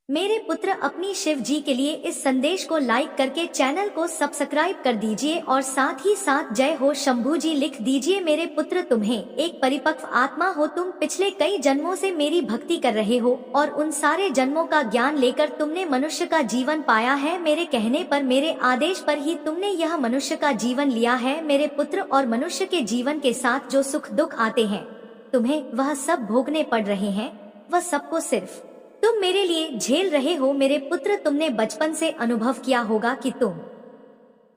मेरे पुत्र, अपनी शिव जी के लिए इस संदेश को लाइक करके चैनल को सब्सक्राइब कर दीजिए और साथ ही साथ जय हो शंभू जी लिख दीजिए। मेरे पुत्र, तुम्हें एक परिपक्व आत्मा हो, तुम पिछले कई जन्मों से मेरी भक्ति कर रहे हो और उन सारे जन्मों का ज्ञान लेकर तुमने मनुष्य का जीवन पाया है। मेरे कहने पर, मेरे आदेश पर ही तुमने यह मनुष्य का जीवन लिया है मेरे पुत्र, और मनुष्य के जीवन के साथ जो सुख दुख आते हैं तुम्हें वह सब भोगने पड़ रहे हैं, वह सबको सिर्फ तुम मेरे लिए झेल रहे हो। मेरे पुत्र, तुमने बचपन से अनुभव किया होगा कि तुम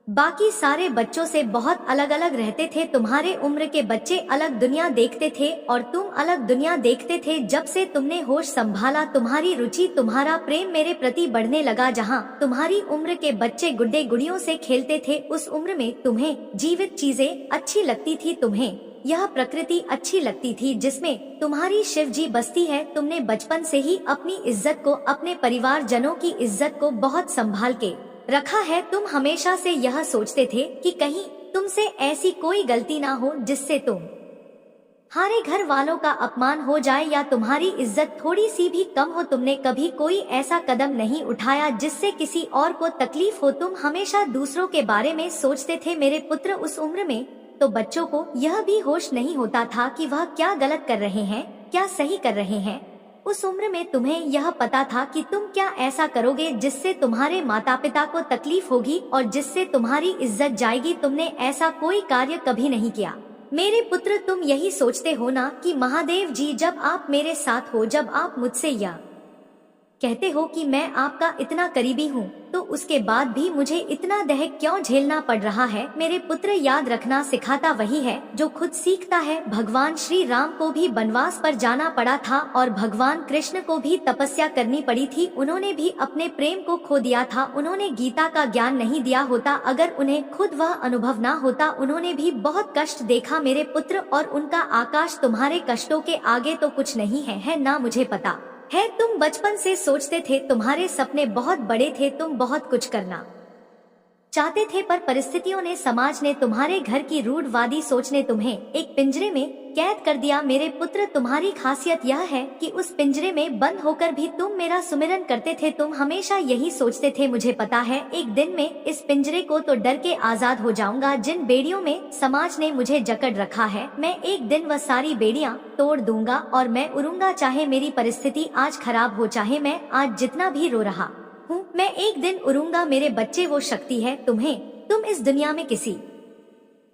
बाकी सारे बच्चों से बहुत अलग अलग रहते थे। तुम्हारे उम्र के बच्चे अलग दुनिया देखते थे और तुम अलग दुनिया देखते थे। जब से तुमने होश संभाला, तुम्हारी रुचि, तुम्हारा प्रेम मेरे प्रति बढ़ने लगा। जहाँ तुम्हारी उम्र के बच्चे गुड्डे गुड़ियों से खेलते थे, उस उम्र में तुम्हें जीवित चीजें अच्छी लगती थी, तुम्हें यह प्रकृति अच्छी लगती थी जिसमें तुम्हारी शिव जी बसती है। तुमने बचपन से ही अपनी इज्जत को, अपने परिवार जनों की इज्जत को बहुत संभाल के रखा है। तुम हमेशा से यह सोचते थे कि कहीं तुमसे ऐसी कोई गलती ना हो जिससे तुम्हारे घर वालों का अपमान हो जाए या तुम्हारी इज्जत थोड़ी सी भी कम हो। तुमने कभी कोई ऐसा कदम नहीं उठाया जिससे किसी और को तकलीफ हो। तुम हमेशा दूसरों के बारे में सोचते थे। मेरे पुत्र, उस उम्र में तो बच्चों को यह भी होश नहीं होता था कि वह क्या गलत कर रहे हैं, क्या सही कर रहे हैं। उस उम्र में तुम्हें यह पता था कि तुम क्या ऐसा करोगे जिससे तुम्हारे माता पिता को तकलीफ होगी और जिससे तुम्हारी इज्जत जाएगी। तुमने ऐसा कोई कार्य कभी नहीं किया। मेरे पुत्र, तुम यही सोचते हो ना कि महादेव जी, जब आप मेरे साथ हो, जब आप मुझसे यह कहते हो कि मैं आपका इतना करीबी हूँ, तो उसके बाद भी मुझे इतना दहक क्यों झेलना पड़ रहा है। मेरे पुत्र, याद रखना, सिखाता वही है जो खुद सीखता है। भगवान श्री राम को भी वनवास पर जाना पड़ा था और भगवान कृष्ण को भी तपस्या करनी पड़ी थी। उन्होंने भी अपने प्रेम को खो दिया था। उन्होंने गीता का ज्ञान नहीं दिया होता, अगर उन्हें खुद वह अनुभव ना होता। उन्होंने भी बहुत कष्ट देखा मेरे पुत्र, और उनका आकाश तुम्हारे कष्टों के आगे तो कुछ नहीं है ना। मुझे पता है तुम बचपन से सोचते थे, तुम्हारे सपने बहुत बड़े थे, तुम बहुत कुछ करना चाहते थे, पर परिस्थितियों ने, समाज ने, तुम्हारे घर की रूढ़वादी सोच ने तुम्हें एक पिंजरे में कैद कर दिया। मेरे पुत्र, तुम्हारी खासियत यह है कि उस पिंजरे में बंद होकर भी तुम मेरा सुमिरन करते थे। तुम हमेशा यही सोचते थे, मुझे पता है एक दिन में इस पिंजरे को तो डर के आजाद हो जाऊंगा। जिन बेड़ियों में समाज ने मुझे जकड़ रखा है, मैं एक दिन वह सारी बेड़ियां तोड़ दूंगा और मैं उड़ूंगा। चाहे मेरी परिस्थिति आज खराब हो, चाहे मैं आज जितना भी रो रहा हूँ, मैं एक दिन उड़ूंगा। मेरे बच्चे, वो शक्ति है तुम्हें। तुम इस दुनिया में किसी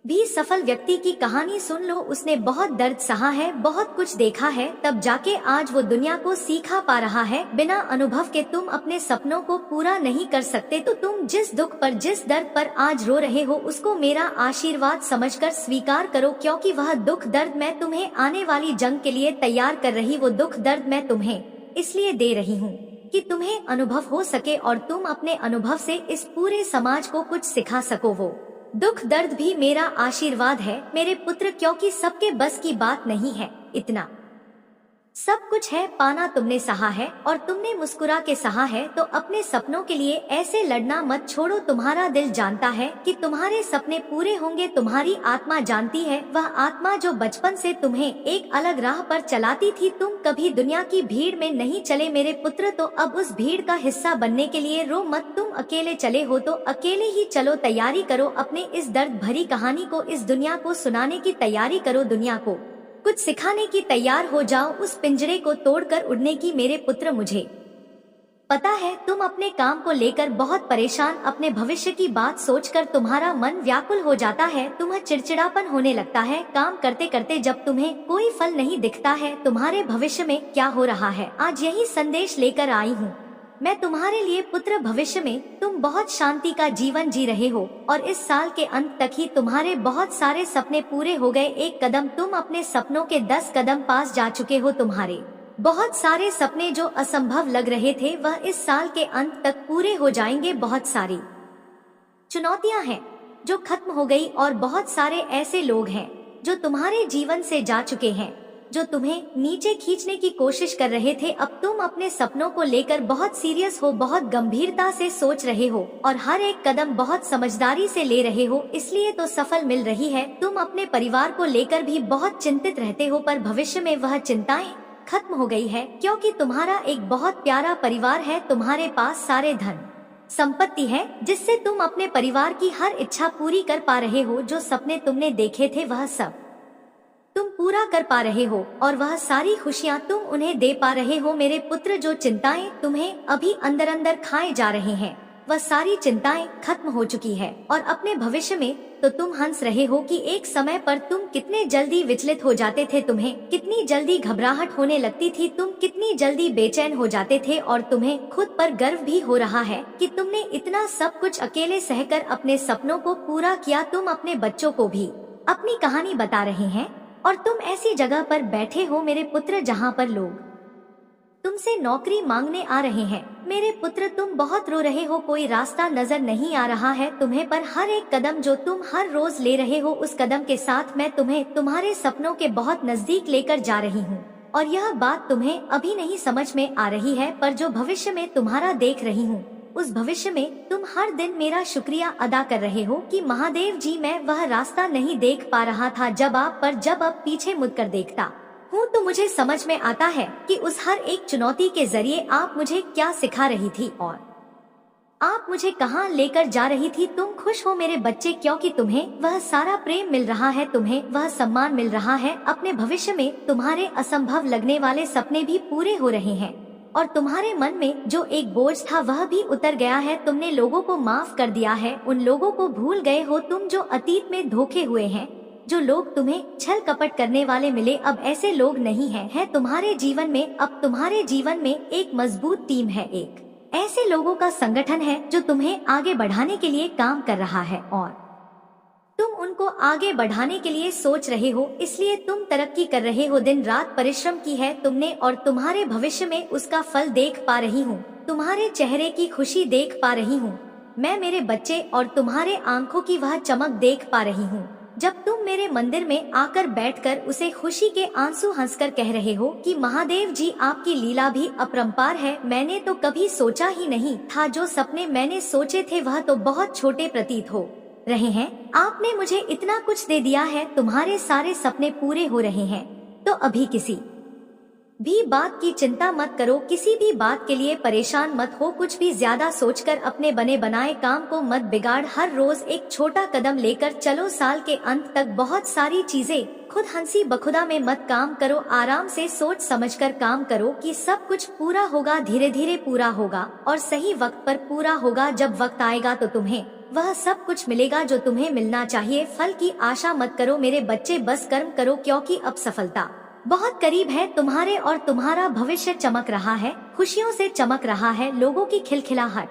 भी सफल व्यक्ति की कहानी सुन लो, उसने बहुत दर्द सहा है, बहुत कुछ देखा है, तब जाके आज वो दुनिया को सीखा पा रहा है। बिना अनुभव के तुम अपने सपनों को पूरा नहीं कर सकते। तो तुम जिस दुख पर, जिस दर्द पर आज रो रहे हो, उसको मेरा आशीर्वाद समझकर स्वीकार करो, क्योंकि वह दुख दर्द मैं तुम्हें आने वाली जंग के लिए तैयार कर रही, वो दुख दर्द मैं तुम्हें इसलिए दे रही हूँ कि तुम्हें अनुभव हो सके और तुम अपने अनुभव से इस पूरे समाज को कुछ सिखा सको। वो दुख दर्द भी मेरा आशीर्वाद है मेरे पुत्र, क्योंकि सबके बस की बात नहीं है। इतना सब कुछ है पाना तुमने सहा है और तुमने मुस्कुरा के सहा है, तो अपने सपनों के लिए ऐसे लड़ना मत छोड़ो। तुम्हारा दिल जानता है कि तुम्हारे सपने पूरे होंगे, तुम्हारी आत्मा जानती है, वह आत्मा जो बचपन से तुम्हें एक अलग राह पर चलाती थी। तुम कभी दुनिया की भीड़ में नहीं चले मेरे पुत्र, तो अब उस भीड़ का हिस्सा बनने के लिए रो मत। तुम अकेले चले हो तो अकेले ही चलो, तैयारी करो, अपने इस दर्द भरी कहानी को इस दुनिया को सुनाने की तैयारी करो, दुनिया को कुछ सिखाने की तैयार हो जाओ, उस पिंजरे को तोड़कर उड़ने की। मेरे पुत्र, मुझे पता है तुम अपने काम को लेकर बहुत परेशान, अपने भविष्य की बात सोचकर तुम्हारा मन व्याकुल हो जाता है, तुम्हें चिड़चिड़ापन होने लगता है काम करते करते। जब तुम्हें कोई फल नहीं दिखता है तुम्हारे भविष्य में क्या हो रहा है, आज यही संदेश लेकर आई हूँ मैं तुम्हारे लिए पुत्र। भविष्य में तुम बहुत शांति का जीवन जी रहे हो और इस साल के अंत तक ही तुम्हारे बहुत सारे सपने पूरे हो गए। एक कदम तुम अपने सपनों के 10 कदम पास जा चुके हो। तुम्हारे बहुत सारे सपने जो असंभव लग रहे थे वह इस साल के अंत तक पूरे हो जाएंगे। बहुत सारी चुनौतियां हैं जो खत्म हो गई और बहुत सारे ऐसे लोग हैं जो तुम्हारे जीवन से जा चुके हैं, जो तुम्हें नीचे खींचने की कोशिश कर रहे थे। अब तुम अपने सपनों को लेकर बहुत सीरियस हो, बहुत गंभीरता से सोच रहे हो और हर एक कदम बहुत समझदारी से ले रहे हो, इसलिए तो सफल मिल रही है। तुम अपने परिवार को लेकर भी बहुत चिंतित रहते हो, पर भविष्य में वह चिंताएं खत्म हो गई है, क्योंकि तुम्हारा एक बहुत प्यारा परिवार है। तुम्हारे पास सारे धन संपत्ति है, जिससे तुम अपने परिवार की हर इच्छा पूरी कर पा रहे हो। जो सपने तुमने देखे थे वह सब तुम पूरा कर पा रहे हो, और वह सारी खुशियाँ तुम उन्हें दे पा रहे हो। मेरे पुत्र, जो चिंताएं तुम्हें अभी अंदर अंदर खाए जा रहे हैं, वह सारी चिंताएं खत्म हो चुकी है। और अपने भविष्य में तो तुम हंस रहे हो कि एक समय पर तुम कितने जल्दी विचलित हो जाते थे, तुम्हें कितनी जल्दी घबराहट होने लगती थी, तुम कितनी जल्दी बेचैन हो जाते थे। और तुम्हें खुद पर गर्व भी हो रहा है कि तुमने इतना सब कुछ अकेले सहकर अपने सपनों को पूरा किया। तुम अपने बच्चों को भी अपनी कहानी बता रहे हैं, और तुम ऐसी जगह पर बैठे हो मेरे पुत्र, जहाँ पर लोग तुमसे नौकरी मांगने आ रहे हैं। मेरे पुत्र, तुम बहुत रो रहे हो, कोई रास्ता नजर नहीं आ रहा है तुम्हें, पर हर एक कदम जो तुम हर रोज ले रहे हो, उस कदम के साथ मैं तुम्हें तुम्हारे सपनों के बहुत नजदीक लेकर जा रही हूँ। और यह बात तुम्हें अभी नहीं समझ में आ रही है, पर जो भविष्य में तुम्हारा देख रही हूँ, उस भविष्य में तुम हर दिन मेरा शुक्रिया अदा कर रहे हो कि महादेव जी, मैं वह रास्ता नहीं देख पा रहा था जब अब पीछे मुड़कर देखता हूँ तो मुझे समझ में आता है कि उस हर एक चुनौती के जरिए आप मुझे क्या सिखा रही थी और आप मुझे कहाँ लेकर जा रही थी। तुम खुश हो मेरे बच्चे, क्योंकि तुम्हें वह सारा प्रेम मिल रहा है, तुम्हें वह सम्मान मिल रहा है। अपने भविष्य में तुम्हारे असंभव लगने वाले सपने भी पूरे हो रहे हैं, और तुम्हारे मन में जो एक बोझ था वह भी उतर गया है। तुमने लोगों को माफ कर दिया है, उन लोगों को भूल गए हो तुम जो अतीत में धोखे हुए हैं। जो लोग तुम्हें छल कपट करने वाले मिले, अब ऐसे लोग नहीं हैं तुम्हारे जीवन में। अब तुम्हारे जीवन में एक मजबूत टीम है, एक ऐसे लोगों का संगठन है जो तुम्हें आगे बढ़ाने के लिए काम कर रहा है, और तुम उनको आगे बढ़ाने के लिए सोच रहे हो, इसलिए तुम तरक्की कर रहे हो। दिन रात परिश्रम की है तुमने, और तुम्हारे भविष्य में उसका फल देख पा रही हूँ, तुम्हारे चेहरे की खुशी देख पा रही हूँ मैं मेरे बच्चे, और तुम्हारे आंखों की वह चमक देख पा रही हूँ जब तुम मेरे मंदिर में आकर बैठकर उसे खुशी के आंसू हंसकर कह रहे हो कि महादेव जी, आपकी लीला भी अपरंपार है। मैंने तो कभी सोचा ही नहीं था, जो सपने मैंने सोचे थे वह तो बहुत छोटे प्रतीत हो रहे हैं। आपने मुझे इतना कुछ दे दिया है, तुम्हारे सारे सपने पूरे हो रहे हैं। तो अभी किसी भी बात की चिंता मत करो, किसी भी बात के लिए परेशान मत हो, कुछ भी ज्यादा सोचकर अपने बने बनाए काम को मत बिगाड़। हर रोज एक छोटा कदम लेकर चलो, साल के अंत तक बहुत सारी चीजें खुद हंसी बखुदा में मत काम करो, आराम से सोच समझकर काम करो कि सब कुछ पूरा होगा, धीरे धीरे पूरा होगा और सही वक्त पर पूरा होगा। जब वक्त आएगा तो तुम्हें वह सब कुछ मिलेगा जो तुम्हें मिलना चाहिए। फल की आशा मत करो मेरे बच्चे, बस कर्म करो, क्योंकि अब सफलता बहुत करीब है तुम्हारे, और तुम्हारा भविष्य चमक रहा है, खुशियों से चमक रहा है, लोगों की खिलखिलाहट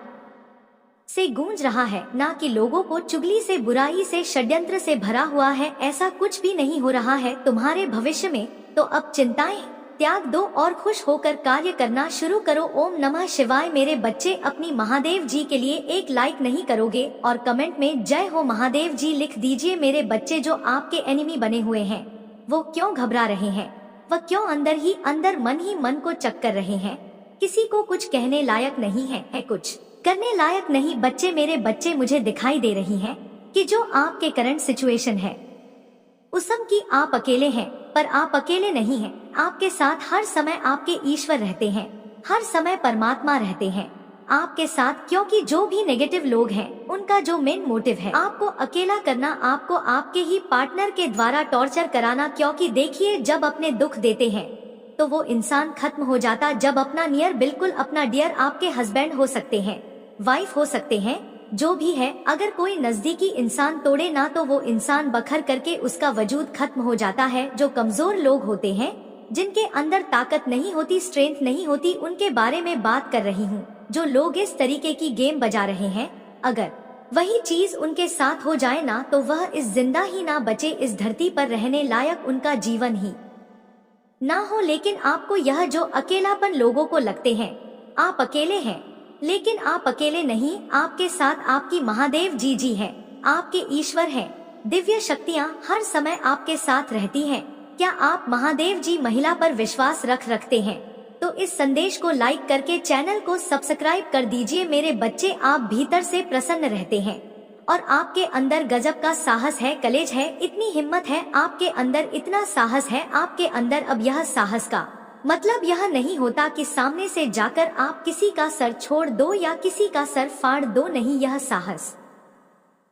से गूंज रहा है, ना कि लोगों को चुगली से, बुराई से, षड्यंत्र से भरा हुआ है। ऐसा कुछ भी नहीं हो रहा है तुम्हारे भविष्य में। तो अब चिंताएं त्याग दो और खुश होकर कार्य करना शुरू करो। ओम नमः शिवाय। मेरे बच्चे, अपनी महादेव जी के लिए एक लाइक नहीं करोगे और कमेंट में जय हो महादेव जी लिख दीजिए। मेरे बच्चे, जो आपके एनिमी बने हुए हैं वो क्यों घबरा रहे हैं, वह क्यों अंदर ही अंदर मन ही मन को चक्कर रहे हैं। किसी को कुछ कहने लायक नहीं है कुछ करने लायक नहीं। बच्चे, मेरे बच्चे, मुझे दिखाई दे रही है कि जो आपके करंट सिचुएशन है उसम की आप अकेले हैं, पर आप अकेले नहीं हैं। आपके साथ हर समय आपके ईश्वर रहते हैं, हर समय परमात्मा रहते हैं आपके साथ, क्योंकि जो भी नेगेटिव लोग हैं उनका जो मेन मोटिव है आपको अकेला करना, आपको आपके ही पार्टनर के द्वारा टॉर्चर कराना। क्योंकि देखिए, जब अपने दुख देते हैं तो वो इंसान खत्म हो जाता। जब अपना नियर, बिल्कुल अपना डियर, आपके हस्बैंड हो सकते हैं, वाइफ हो सकते हैं, जो भी है, अगर कोई नजदीकी इंसान तोड़े ना तो वो इंसान बखर करके उसका वजूद खत्म हो जाता है। जो कमजोर लोग होते हैं, जिनके अंदर ताकत नहीं होती, स्ट्रेंथ नहीं होती, उनके बारे में बात कर रही हूँ। जो लोग इस तरीके की गेम बजा रहे हैं, अगर वही चीज उनके साथ हो जाए ना तो वह इस जिंदा ही ना बचे, इस धरती पर रहने लायक उनका जीवन ही ना हो। लेकिन आपको यह जो अकेलापन लोगों को लगते हैं, आप अकेले हैं, लेकिन आप अकेले नहीं। आपके साथ आपकी महादेव जी हैं, आपके ईश्वर हैं। दिव्य शक्तियाँ हर समय आपके साथ रहती हैं। क्या आप महादेव जी महिला पर विश्वास रखते हैं? तो इस संदेश को लाइक करके चैनल को सब्सक्राइब कर दीजिए। मेरे बच्चे, आप भीतर से प्रसन्न रहते हैं और आपके अंदर गजब का साहस है, कलेज है, इतनी हिम्मत है आपके अंदर, इतना साहस है आपके अंदर। अब यह साहस का मतलब यह नहीं होता कि सामने से जाकर आप किसी का सर छोड़ दो या किसी का सर फाड़ दो, नहीं, यह साहस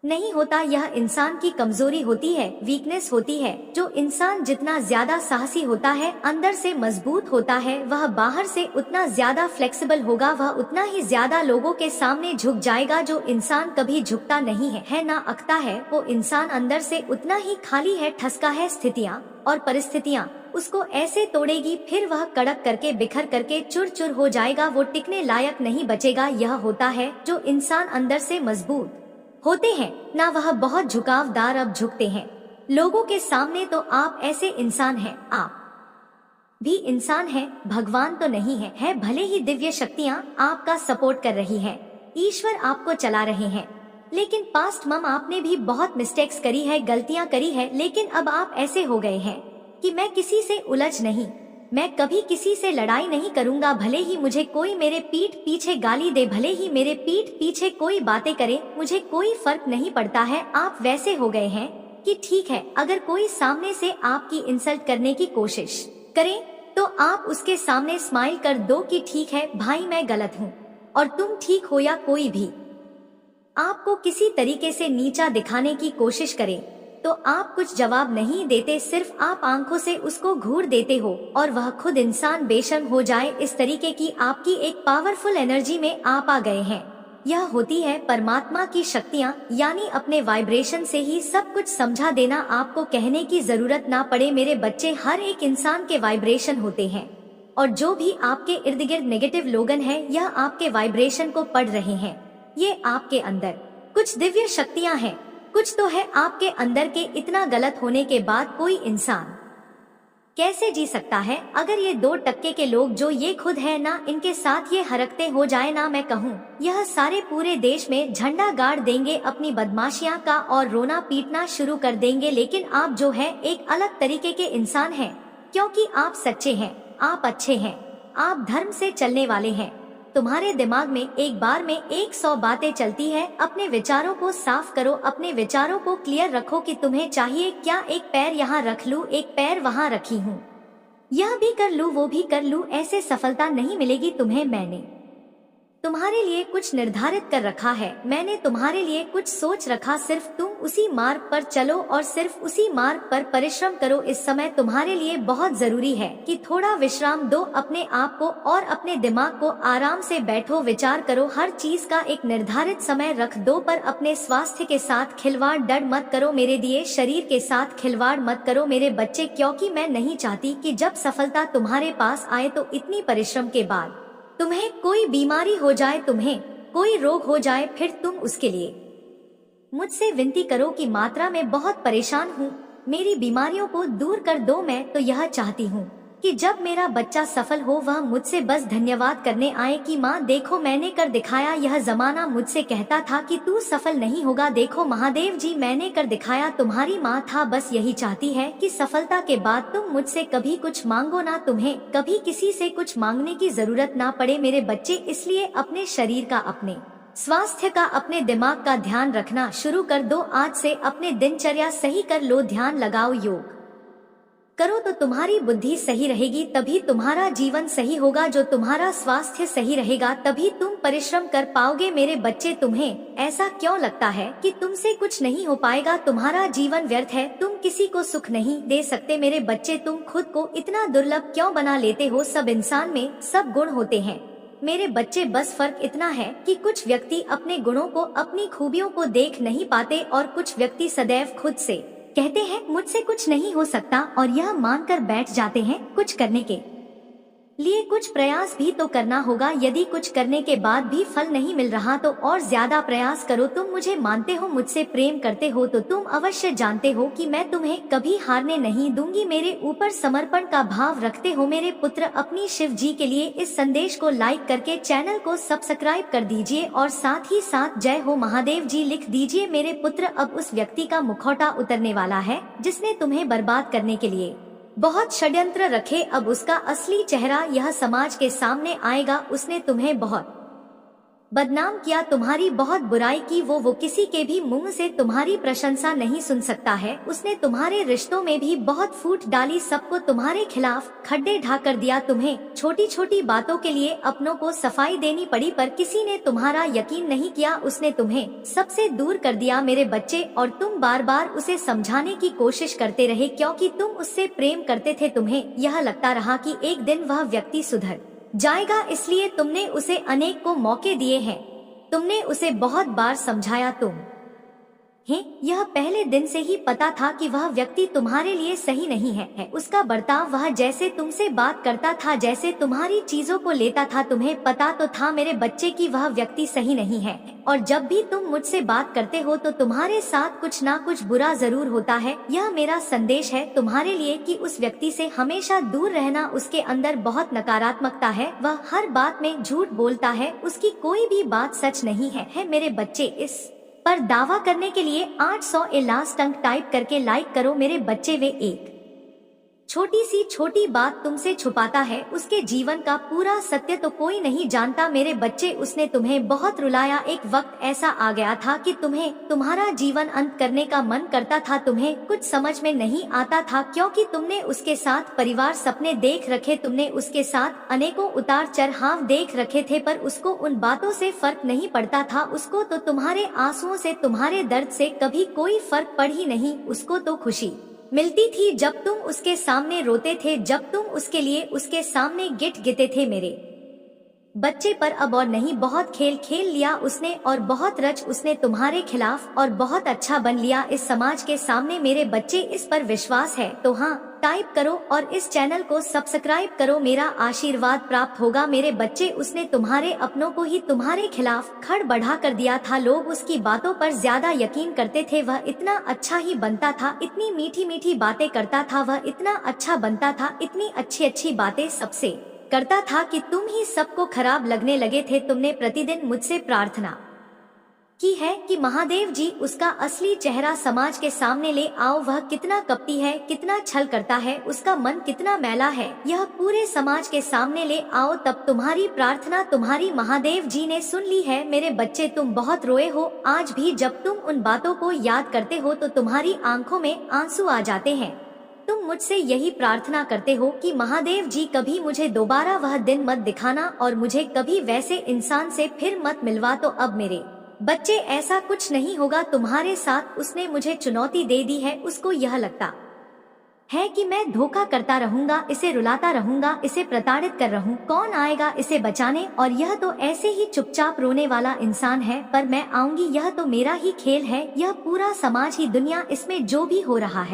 नहीं होता, यह इंसान की कमजोरी होती है, वीकनेस होती है। जो इंसान जितना ज्यादा साहसी होता है, अंदर से मजबूत होता है, वह बाहर से उतना ज्यादा फ्लेक्सिबल होगा, वह उतना ही ज्यादा लोगों के सामने झुक जाएगा। जो इंसान कभी झुकता नहीं है ना अकता है, वो इंसान अंदर से उतना ही खाली है, ठसका है। स्थितियाँ और परिस्थितियाँ उसको ऐसे तोड़ेगी, फिर वह कड़क करके बिखर करके चूर चूर हो जाएगा, वो टिकने लायक नहीं बचेगा। यह होता है जो इंसान अंदर से मजबूत होते हैं ना, वह बहुत झुकावदार अब झुकते हैं लोगों के सामने। तो आप ऐसे इंसान हैं, आप भी इंसान हैं, भगवान तो नहीं है भले ही दिव्य शक्तियाँ आपका सपोर्ट कर रही हैं, ईश्वर आपको चला रहे हैं, लेकिन पास्ट मम आपने भी बहुत मिस्टेक्स करी है, गलतियाँ करी है, लेकिन अब आप ऐसे हो गए हैं कि मैं किसी से उलझ नहीं, मैं कभी किसी से लड़ाई नहीं करूंगा, भले ही मुझे कोई मेरे पीठ पीछे गाली दे, भले ही मेरे पीठ पीछे कोई बातें करे, मुझे कोई फर्क नहीं पड़ता है। आप वैसे हो गए हैं कि ठीक है, अगर कोई सामने से आपकी इंसल्ट करने की कोशिश करे तो आप उसके सामने स्माइल कर दो कि ठीक है भाई, मैं गलत हूँ और तुम ठीक हो, या कोई भी आपको किसी तरीके से नीचा दिखाने की कोशिश करे तो आप कुछ जवाब नहीं देते, सिर्फ आप आंखों से उसको घूर देते हो और वह खुद इंसान बेशर्म हो जाए। इस तरीके की आपकी एक पावरफुल एनर्जी में आप आ गए हैं। यह होती है परमात्मा की शक्तियाँ, यानी अपने वाइब्रेशन से ही सब कुछ समझा देना, आपको कहने की जरूरत ना पड़े। मेरे बच्चे, हर एक इंसान के वाइब्रेशन होते हैं और जो भी आपके इर्द गिर्द नेगेटिव लोगन हैं, यह आपके वाइब्रेशन को पढ़ रहे हैं। ये आपके अंदर कुछ दिव्य शक्तियाँ हैं, कुछ तो है आपके अंदर के। इतना गलत होने के बाद कोई इंसान कैसे जी सकता है? अगर ये 2% के लोग जो ये खुद है ना, इनके साथ ये हरकतें हो जाए ना, मैं कहूँ यह सारे पूरे देश में झंडा गाड़ देंगे अपनी बदमाशियां का और रोना पीटना शुरू कर देंगे। लेकिन आप जो है एक अलग तरीके के इंसान हैं, क्योंकि आप सच्चे हैं, आप अच्छे हैं, आप धर्म से चलने वाले हैं। तुम्हारे दिमाग में एक बार में 100 बातें चलती है। अपने विचारों को साफ करो, अपने विचारों को क्लियर रखो कि तुम्हें चाहिए क्या। एक पैर यहाँ रख लूं, एक पैर वहाँ रखी हूँ, यह भी कर लूं, वो भी कर लूं, ऐसे सफलता नहीं मिलेगी तुम्हें। मैंने तुम्हारे लिए कुछ निर्धारित कर रखा है, मैंने तुम्हारे लिए कुछ सोच रखा, सिर्फ तुम उसी मार्ग पर चलो और सिर्फ उसी मार्ग पर परिश्रम करो। इस समय तुम्हारे लिए बहुत जरूरी है कि थोड़ा विश्राम दो अपने आप को और अपने दिमाग को, आराम से बैठो, विचार करो, हर चीज का एक निर्धारित समय रख दो, पर अपने स्वास्थ्य के साथ खिलवाड़ डर मत करो, मेरे दिए शरीर के साथ खिलवाड़ मत करो मेरे बच्चे, क्योंकि मैं नहीं चाहती कि जब सफलता तुम्हारे पास आए तो इतनी परिश्रम के बाद तुम्हें कोई बीमारी हो जाए, तुम्हें कोई रोग हो जाए, फिर तुम उसके लिए मुझसे विनती करो कि मात्रा में बहुत परेशान हूँ, मेरी बीमारियों को दूर कर दो। मैं तो यह चाहती हूँ कि जब मेरा बच्चा सफल हो, वह मुझसे बस धन्यवाद करने आए कि माँ देखो मैंने कर दिखाया। यह जमाना मुझसे कहता था कि तू सफल नहीं होगा, देखो महादेव जी मैंने कर दिखाया, तुम्हारी माँ था बस यही चाहती है कि सफलता के बाद तुम मुझसे कभी कुछ मांगो ना, तुम्हें कभी किसी से कुछ मांगने की जरूरत ना पड़े मेरे बच्चे। इसलिए अपने शरीर का, अपने स्वास्थ्य का, अपने दिमाग का ध्यान रखना शुरू कर दो आज से। अपने दिनचर्या सही कर लो, ध्यान लगाओ, योग करो तो तुम्हारी बुद्धि सही रहेगी, तभी तुम्हारा जीवन सही होगा। जो तुम्हारा स्वास्थ्य सही रहेगा तभी तुम परिश्रम कर पाओगे मेरे बच्चे। तुम्हें ऐसा क्यों लगता है कि तुमसे कुछ नहीं हो पाएगा? तुम्हारा जीवन व्यर्थ है, तुम किसी को सुख नहीं दे सकते मेरे बच्चे। तुम खुद को इतना दुर्लभ क्यों बना लेते हो? सब इंसान में सब गुण होते हैं मेरे बच्चे, बस फर्क इतना है कि कुछ व्यक्ति अपने गुणों को, अपनी खूबियों को देख नहीं पाते और कुछ व्यक्ति सदैव खुद से कहते हैं मुझसे कुछ नहीं हो सकता और यह मानकर बैठ जाते हैं। कुछ करने के लिए कुछ प्रयास भी तो करना होगा। यदि कुछ करने के बाद भी फल नहीं मिल रहा तो और ज्यादा प्रयास करो। तुम मुझे मानते हो, मुझसे प्रेम करते हो तो तुम अवश्य जानते हो कि मैं तुम्हें कभी हारने नहीं दूंगी। मेरे ऊपर समर्पण का भाव रखते हो मेरे पुत्र। अपनी शिव जी के लिए इस संदेश को लाइक करके चैनल को सब्सक्राइब कर दीजिए और साथ ही साथ जय हो महादेव जी लिख दीजिए मेरे पुत्र। अब उस व्यक्ति का मुखौटा उतरने वाला है जिसने तुम्हें बर्बाद करने के लिए बहुत षड्यंत्र रखे। अब उसका असली चेहरा यह समाज के सामने आएगा। उसने तुम्हें बहुत बदनाम किया, तुम्हारी बहुत बुराई की, वो किसी के भी मुंह से तुम्हारी प्रशंसा नहीं सुन सकता है। उसने तुम्हारे रिश्तों में भी बहुत फूट डाली, सबको तुम्हारे खिलाफ खड्डे ढा कर दिया। तुम्हें छोटी छोटी बातों के लिए अपनों को सफाई देनी पड़ी, पर किसी ने तुम्हारा यकीन नहीं किया। उसने तुम्हें सबसे दूर कर दिया मेरे बच्चे, और तुम बार बार उसे समझाने की कोशिश करते रहे क्योंकि तुम उससे प्रेम करते थे। तुम्हें यह लगता रहा कि एक दिन वह व्यक्ति सुधर जाएगा, इसलिए तुमने उसे अनेक को मौके दिए हैं। तुमने उसे बहुत बार समझाया। यह पहले दिन से ही पता था कि वह व्यक्ति तुम्हारे लिए सही नहीं है। उसका बर्ताव, वह जैसे तुमसे बात करता था, जैसे तुम्हारी चीजों को लेता था, तुम्हें पता तो था मेरे बच्चे कि वह व्यक्ति सही नहीं है। और जब भी तुम मुझसे बात करते हो तो तुम्हारे साथ कुछ ना कुछ बुरा जरूर होता है। यह मेरा संदेश है तुम्हारे लिए कि उस व्यक्ति से हमेशा दूर रहना। उसके अंदर बहुत नकारात्मकता है, वह हर बात में झूठ बोलता है, उसकी कोई भी बात सच नहीं है मेरे बच्चे। इस पर दावा करने के लिए 800 ए लास्ट अंक टाइप करके लाइक करो मेरे बच्चे। वे एक छोटी सी छोटी बात तुमसे छुपाता है, उसके जीवन का पूरा सत्य तो कोई नहीं जानता मेरे बच्चे। उसने तुम्हें बहुत रुलाया, एक वक्त ऐसा आ गया था कि तुम्हें तुम्हारा जीवन अंत करने का मन करता था। तुम्हें कुछ समझ में नहीं आता था क्योंकि तुमने उसके साथ परिवार सपने देख रखे, तुमने उसके साथ अनेकों उतार चढ़ाव देख रखे थे, पर उसको उन बातों से फर्क नहीं पड़ता था। उसको तो तुम्हारे आंसुओं से, तुम्हारे दर्द से कभी कोई फर्क पड़ ही नहीं। उसको तो खुशी मिलती थी जब तुम उसके सामने रोते थे, जब तुम उसके लिए उसके सामने गिटे थे मेरे बच्चे। पर अब और नहीं, बहुत खेल खेल लिया उसने और बहुत रच उसने तुम्हारे खिलाफ, और बहुत अच्छा बन लिया इस समाज के सामने मेरे बच्चे। इस पर विश्वास है तो हाँ टाइप करो और इस चैनल को सब्सक्राइब करो, मेरा आशीर्वाद प्राप्त होगा मेरे बच्चे। उसने तुम्हारे अपनों को ही तुम्हारे खिलाफ खड़ बढ़ा कर दिया था। लोग उसकी बातों पर ज्यादा यकीन करते थे। वह इतना अच्छा ही बनता था, इतनी मीठी मीठी बातें करता था, वह इतना अच्छा बनता था, इतनी अच्छी अच्छी बातें सबसे करता था कि तुम ही सबको खराब लगने लगे थे। तुमने प्रतिदिन मुझसे प्रार्थना की है कि महादेव जी उसका असली चेहरा समाज के सामने ले आओ। वह कितना कपटी है, कितना छल करता है, उसका मन कितना मैला है, यह पूरे समाज के सामने ले आओ। तब तुम्हारी प्रार्थना तुम्हारी महादेव जी ने सुन ली है मेरे बच्चे। तुम बहुत रोए हो, आज भी जब तुम उन बातों को याद करते हो तो तुम्हारी आंखों में आंसू आ जाते हैं। तुम मुझसे यही प्रार्थना करते हो कि महादेव जी कभी मुझे दोबारा वह दिन मत दिखाना और मुझे कभी वैसे इंसान से फिर मत मिलवा। तो अब मेरे बच्चे ऐसा कुछ नहीं होगा तुम्हारे साथ। उसने मुझे चुनौती दे दी है, उसको यह लगता है कि मैं धोखा करता रहूंगा, इसे रुलाता रहूंगा, इसे प्रताड़ित कर रहूं, कौन आएगा इसे बचाने, और यह तो ऐसे ही चुपचाप रोने वाला इंसान है। पर मैं आऊंगी, यह तो मेरा ही खेल है, यह पूरा समाज ही दुनिया, इसमें जो भी हो रहा है